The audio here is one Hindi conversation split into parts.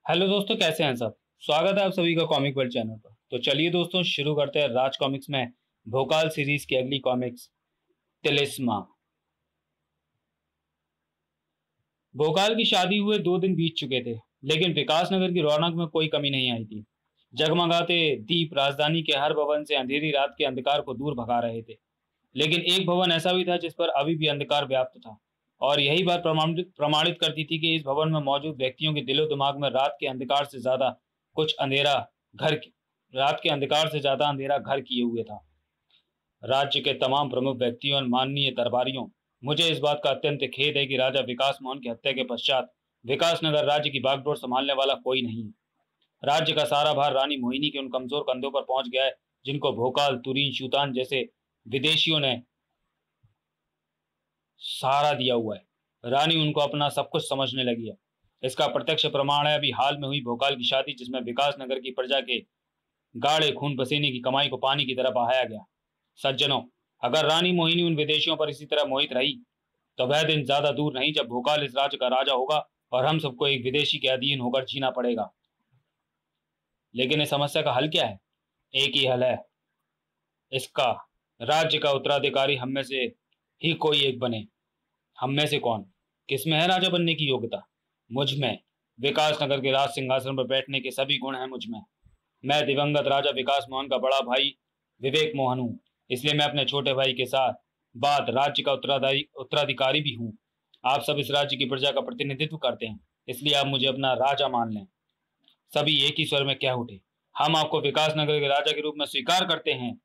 हेलो दोस्तों, कैसे हैं सब। स्वागत है आप सभी का कॉमिक वर्ल्ड चैनल पर। तो चलिए दोस्तों, शुरू करते हैं राज कॉमिक्स में भोकाल सीरीज की अगली कॉमिक्स तिलिस्मा। भोकाल की शादी हुए 2 दिन बीत चुके थे, लेकिन विकासनगर की रौनक में कोई कमी नहीं आई थी। जगमगाते दीप राजधानी के हर भवन से अंधेरी रात के अंधकार को दूर भगा रहे थे। लेकिन एक भवन ऐसा भी था जिस पर अभी भी अंधकार व्याप्त था, और यही बात प्रमाणित प्रमाणित करती थी कि इस भवन में मौजूद व्यक्तियों के दिलो दिमाग में घर रात के अंधकार से ज्यादा अंधेरा घर किए हुए था। राज्य के तमाम प्रमुख व्यक्तियों और माननीय दरबारियों, मुझे इस बात का अत्यंत खेद है कि राजा विकास मोहन की हत्या के पश्चात विकासनगर राज्य की बागडोर संभालने वाला कोई नहीं। राज्य का सारा भार रानी मोहिनी के उन कमजोर कंधों पर पहुंच गया है जिनको भोकाल, तुरीन, शूतान जैसे विदेशियों ने सहारा दिया हुआ है। रानी उनको अपना सब कुछ समझने लगी है। इसका प्रत्यक्ष प्रमाण है अभी हाल में हुई भोकाल की शादी, जिसमें विकासनगर की प्रजा के गाढ़े खून पसीने की कमाई को पानी की तरह बहाया गया। सज्जनों, अगर रानी मोहिनी उन विदेशियों पर इसी तरह मोहित रही तो वह दिन ज्यादा दूर नहीं जब भोकाल इस राज्य का राजा होगा और हम सबको एक विदेशी के अधीन होकर जीना पड़ेगा। लेकिन इस समस्या का हल क्या है? एक ही हल है, इसका राज्य का उत्तराधिकारी हम में से ही कोई एक बने। हम में से कौन? किसमें है राजा बनने की योग्यता? मुझ में। विकासनगर के राज सिंहासन पर बैठने के सभी गुण हैं मुझ में। मैं दिवंगत राजा विकास मोहन का बड़ा भाई विवेक मोहन हूँ, इसलिए मैं अपने छोटे भाई के साथ बाद राज्य का उत्तराधिकारी भी हूँ। आप सब इस राज्य की प्रजा का प्रतिनिधित्व करते हैं, इसलिए आप मुझे अपना राजा मान लें। सभी एक ही स्वर में कह उठे, हम आपको विकासनगर के राजा के रूप में स्वीकार करते हैं।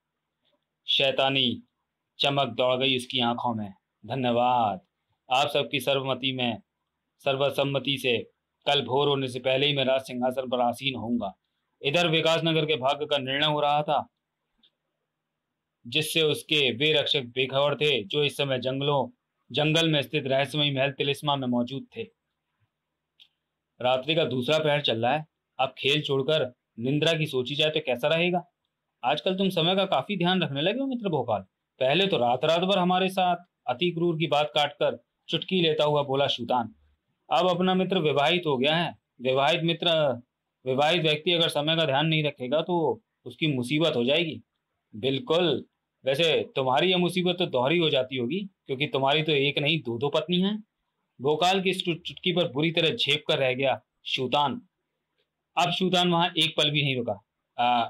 शैतानी चमक दौड़ गई उसकी आंखों में। धन्यवाद। आप सबकी सर्वसम्मति से कल भोर होने से पहले ही मैं राज सिंहासन पर आसीन होऊंगा। इधर विकासनगर के भाग्य का निर्णय हो रहा था, जिससे उसके वे रक्षक बेखबर थे जो इस समय जंगल में स्थित रहस्यमयी महल तिलिस्मा में मौजूद थे। रात्रि का दूसरा पहर चल रहा है। अब खेल छोड़कर निंद्रा की सोची जाए तो कैसा रहेगा? आजकल तुम समय का काफी ध्यान रखने लगे हो मित्र भोपाल। पहले तो रात रात भर हमारे साथ अति क्रूर की बात काटकर चुटकी लेता हुआ बोला शूतान। अब अपना मित्र विवाहित हो गया है। विवाहित व्यक्ति अगर समय का ध्यान नहीं रखेगा तो उसकी मुसीबत हो जाएगी। बिल्कुल। वैसे तुम्हारी यह मुसीबत तो दोहरी हो जाती होगी, क्योंकि तुम्हारी तो एक नहीं दो दो पत्नी हैं। भोकाल की इस चुटकी पर बुरी तरह झेप कर रह गया शूतान। अब शूतान वहां एक पल भी नहीं रुका।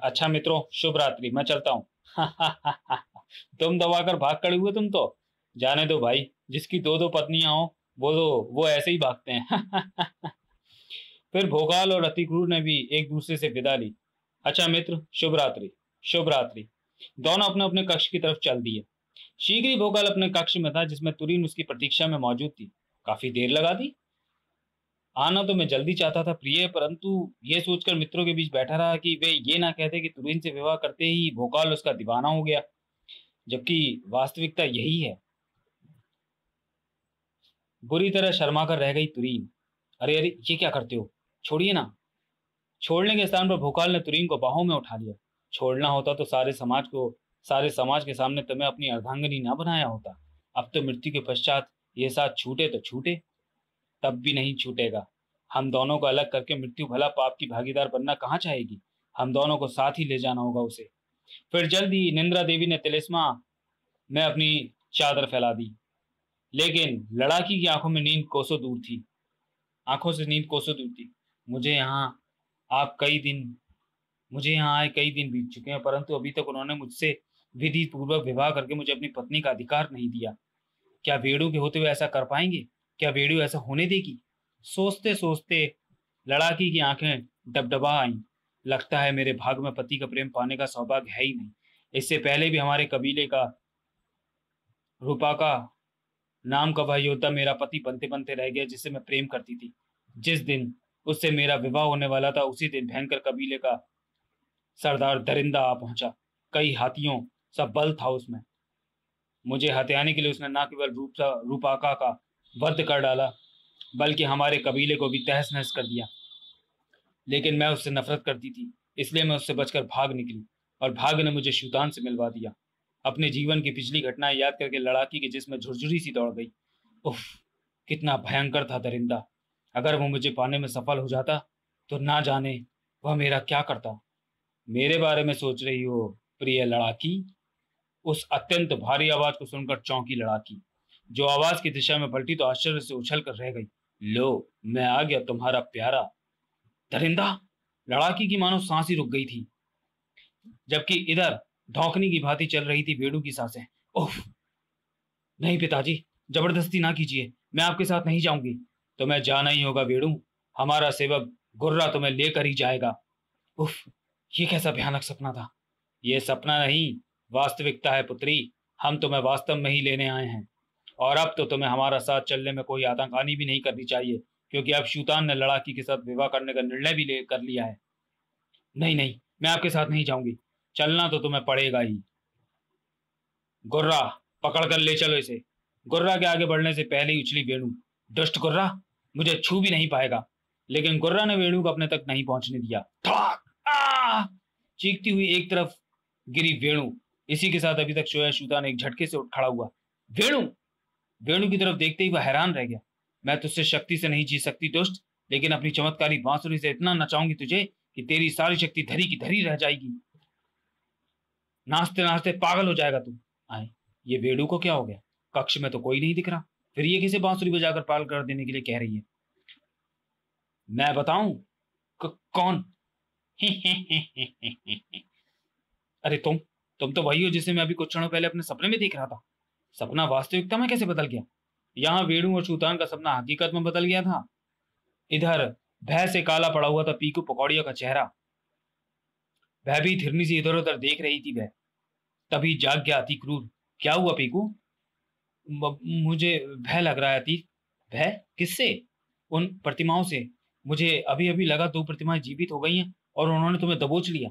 अच्छा मित्रों, शुभ रात्रि, मैं चलता हूँ। तुम दबाकर भाग खड़े हुए तुम तो। जाने दो भाई, जिसकी दो दो पत्नियां हो वो ऐसे ही भागते हैं। फिर भोकाल और अतिक्रूर ने भी एक दूसरे से विदा ली। अच्छा मित्र, शुभ रात्रि। शुभ रात्रि। दोनों अपने अपने कक्ष की तरफ चल दिए। शीघ्र ही भोकाल अपने कक्ष में था, जिसमें तुरीन उसकी प्रतीक्षा में मौजूद थी। काफी देर लगा दी। आना तो मैं जल्दी चाहता था प्रिय, परंतु ये सोचकर मित्रों के बीच बैठा रहा कि वे ये ना कहते कि तुरीन से विवाह करते ही भोकाल उसका दीवाना हो गया, जबकि वास्तविकता यही है। बुरी तरह शर्मा कर रह गई तुरीन। अरे अरे, ये क्या करते हो? छोड़िए ना। छोड़ने के स्थान पर भोकाल ने तुरीन को बाहों में उठा लिया। छोड़ना होता तो सारे समाज के सामने तुम्हें अपनी अर्धांगिनी ना बनाया होता। अब तो मृत्यु के पश्चात ये साथ छूटे तो छूटे, तब भी नहीं छूटेगा। हम दोनों को अलग करके मृत्यु भला पाप की भागीदार बनना कहाँ चाहेगी? हम दोनों को साथ ही ले जाना होगा उसे। फिर जल्द ही निंद्रा देवी ने तिलिस्मा में अपनी चादर फैला दी, लेकिन लड़ाकी की आंखों से नींद कोसों दूर थी। मुझे यहाँ आप कई दिन मुझे यहाँ आए कई दिन बीत चुके हैं, परंतु अभी तक उन्होंने मुझसे विधि पूर्वक विवाह करके मुझे अपनी पत्नी का अधिकार नहीं दिया। क्या वेड़ू के होते हुए ऐसा कर पाएंगे? क्या वेड़ू ऐसा होने देगी? सोचते सोचते लड़ाकी की आंखें डबडबा आईं। लगता है मेरे भाग में पति का प्रेम पाने का सौभाग्य है ही नहीं। इससे पहले भी हमारे कबीले का रूपाका नाम का वह योद्धा मेरा पति बनते बनते रह गया, जिससे मैं प्रेम करती थी। जिस दिन उससे मेरा विवाह होने वाला था, उसी दिन भयंकर कबीले का सरदार दरिंदा आ पहुंचा। कई हाथियों सा बल था उसमें। मुझे हथियाने के लिए उसने न केवल रूपाका का वध कर डाला, बल्कि हमारे कबीले को भी तहस नहस कर दिया। लेकिन मैं उससे नफरत करती थी, इसलिए मैं उससे बचकर भाग निकली, और भाग्य ने मुझे शूतान से मिलवा दिया। अपने जीवन की पिछली घटनाएं याद करके लड़ाकी के जिस्म में झुरझुरी सी दौड़ गई। उफ, कितना भयंकर था दरिंदा। अगर वो मुझे पाने में सफल हो जाता तो ना जाने वह मेरा क्या करता। मेरे बारे में सोच रही हो प्रिय लड़ाकी? उस अत्यंत भारी आवाज को सुनकर चौंकी लड़ाकी, जो आवाज की दिशा में पलटी तो आश्चर्य से उछल कर रह गई। लो, मैं आ गया तुम्हारा प्यारा दरिंदा। लड़ाकी की मानो सांस ही रुक गई थी, जबकि इधर धौंकनी की भांति चल रही थी वेणु की सांसें। ओह नहीं पिताजी, जबरदस्ती ना कीजिए, मैं आपके साथ नहीं जाऊंगी। तुम्हें जाना ही होगा वेणु, हमारा सेवक गुर्रा तुम्हें लेकर ही जाएगा। उफ, ये कैसा भयानक सपना था। ये सपना नहीं, वास्तविकता है पुत्री। हम तुम्हें वास्तव में ही लेने आए हैं, और अब तो तुम्हें हमारा साथ चलने में कोई आतंकानी भी नहीं करनी चाहिए, क्योंकि अब शूतान ने लड़ाकी के साथ विवाह करने का निर्णय भी ले कर लिया है। नहीं नहीं, मैं आपके साथ नहीं जाऊंगी, चलना तो तुम्हें पड़ेगा ही। गुर्रा, पकड़ कर ले चलो इसे। गुर्रा के आगे बढ़ने से पहले ही उछली वेणु। दुष्ट गुर्रा, मुझे छू भी नहीं पाएगा। लेकिन गुर्रा ने वेणु को अपने तक नहीं पहुंचने दिया। ठोक! आ! चीखती हुई एक तरफ गिरी वेणु। इसी के साथ अभी तक सोया शूतान एक झटके से उठ खड़ा हुआ। वेणु! वेणु की तरफ देखते ही वह हैरान रह गया। मैं तुझसे शक्ति से नहीं जीत सकती दुष्ट, लेकिन अपनी चमत्कारी बांसुरी से इतना नचाऊंगी तुझे कि तेरी सारी शक्ति धरी की धरी रह जाएगी। नाचते नाचते पागल हो जाएगा तू। आए, ये वेणु को क्या हो गया? कक्ष में तो कोई नहीं दिख रहा, फिर ये किसे बांसुरी बजाकर पागल कर देने के लिए कह रही है? मैं बताऊं? कौन? अरे तुम तो वही हो जिसे मैं अभी कुछ क्षणों पहले अपने सपने में देख रहा था। सपना वास्तविकता में कैसे बदल गया? यहाँ वेणु और शूतान का सपना हकीकत में बदल गया था। इधर भय से काला पड़ा हुआ था पीकू पकौड़िया का चेहरा। भयभीत हिरनी से इधर उधर देख रही थी वह। तभी जाग गया अति क्रूर। क्या हुआ पीकू? मुझे भय लग रहा है अतीक। भय? किससे? उन प्रतिमाओं से। मुझे अभी अभी लगा 2 प्रतिमाएं जीवित हो गई हैं और उन्होंने तुम्हें दबोच लिया।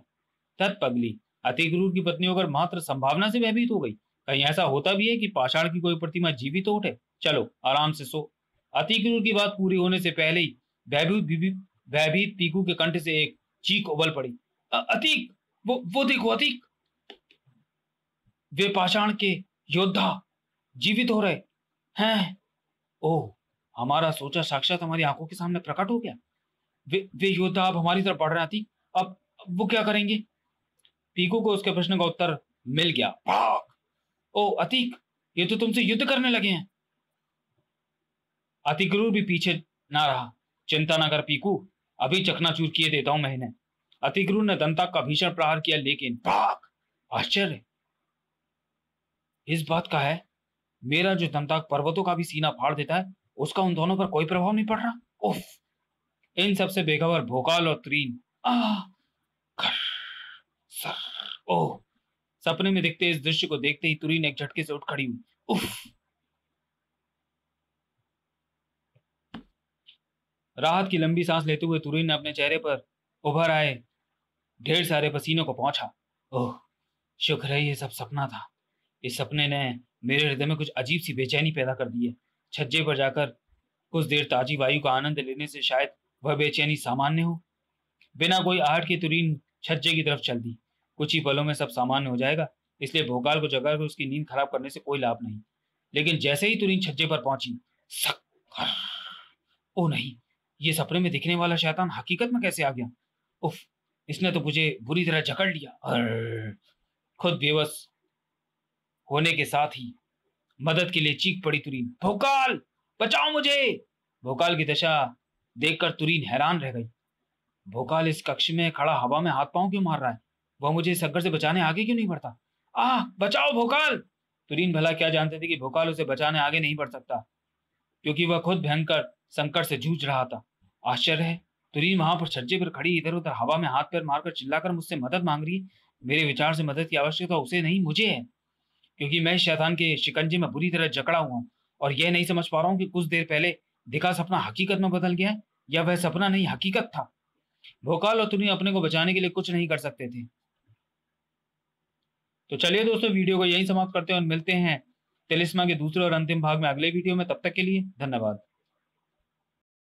तत् पगली, अतिक्रूर की पत्नी होकर मात्र संभावना से भयभीत हो गई। कहीं ऐसा होता भी है कि पाषाण की कोई प्रतिमा जीवित हो उठे? चलो आराम से सो। अतिक्रूर की बात पूरी होने से पहले ही भयभीत पीकू के कंठ से एक चीख उबल पड़ी। अतीक, वो देखो अतीक, वे पाषाण के योद्धा जीवित हो रहे हैं। ओह, हमारा सोचा साक्षात हमारी आंखों के सामने प्रकट हो गया। वे योद्धा अब हमारी तरफ बढ़ रहे थी। अब वो क्या करेंगे? पीकू को उसके प्रश्न का उत्तर मिल गया। ओ अतीक, ये तो तुमसे युद्ध करने लगे हैं। अतिक्रूर भी पीछे ना रहा। चिंता ना कर पीकू, अभी चकनाचूर किए देता हूं मैं इन्हें। अतिक्रूर ने दंतक का भीषण प्रहार किया, लेकिन आश्चर्य इस बात का है, मेरा जो दंतक पर्वतों का भी सीना फाड़ देता है, उसका उन दोनों पर कोई प्रभाव नहीं पड़ रहा। उफ! इन सबसे बेखबर भोकाल और त्रीन सर। ओह! सपने में दिखते इस दृश्य को देखते ही तुरीन एक झटके से उठ खड़ी हुई। उफ! राहत की लंबी सांस लेते हुए तुरीन ने अपने चेहरे पर उभर आए ढेर सारे पसीनों को पोंछा। ओह, शुक्र है ये सब सपना था। इस सपने ने मेरे हृदय में कुछ अजीब सी बेचैनी पैदा कर दी है। छज्जे पर जाकर कुछ देर ताजी वायु का आनंद लेने से शायद वह बेचैनी सामान्य हो। बिना कोई आहट के तुरीन छज्जे की तरफ चल दी। कुछ ही पलों में सब सामान्य हो जाएगा, इसलिए भोकाल को जगाकर उसकी नींद खराब करने से कोई लाभ नहीं। लेकिन जैसे ही तुरीन छज्जे पर पहुंची, ओ नहीं, ये सपने में दिखने वाला शैतान हकीकत में कैसे आ गया? उफ! इसने तो मुझे बुरी तरह जकड़ लिया। खुद बेबस होने के साथ ही मदद के लिए चीख पड़ी तुरीन। भोकाल, बचाओ मुझे! भोकाल की दशा देखकर तुरीन हैरान रह गई। भोकाल इस कक्ष में खड़ा हवा में हाथ पांव क्यों मार रहा है? वह मुझे इस अग्गर से बचाने आगे क्यों नहीं बढ़ता? बचाओ भोकाल! तुरीन भला क्या जानते थे कि भोकाल उसे बचाने आगे नहीं बढ़ सकता, क्योंकि वह खुद भयंकर संकट से जूझ रहा था। आश्चर्य है, तुरीन वहां पर छज्जे पर खड़ी इधर उधर हवा में हाथ पैर मारकर चिल्लाकर मुझसे मदद मांग रही है। मेरे विचार से मदद की आवश्यकता उसे नहीं, मुझे है, क्योंकि मैं शैतान के शिकंजे में बुरी तरह जकड़ा हुआ हूं और यह नहीं समझ पा रहा हूं कि कुछ देर पहले दिखा सपना हकीकत में बदल गया है या वह सपना नहीं हकीकत था। भोकाल और तुरीन अपने को बचाने के लिए कुछ नहीं कर सकते थे। तो चलिए दोस्तों, वीडियो को यहीं समाप्त करते हैं और मिलते हैं तिलिस्मा के दूसरे और अंतिम भाग में अगले वीडियो में। तब तक के लिए धन्यवाद।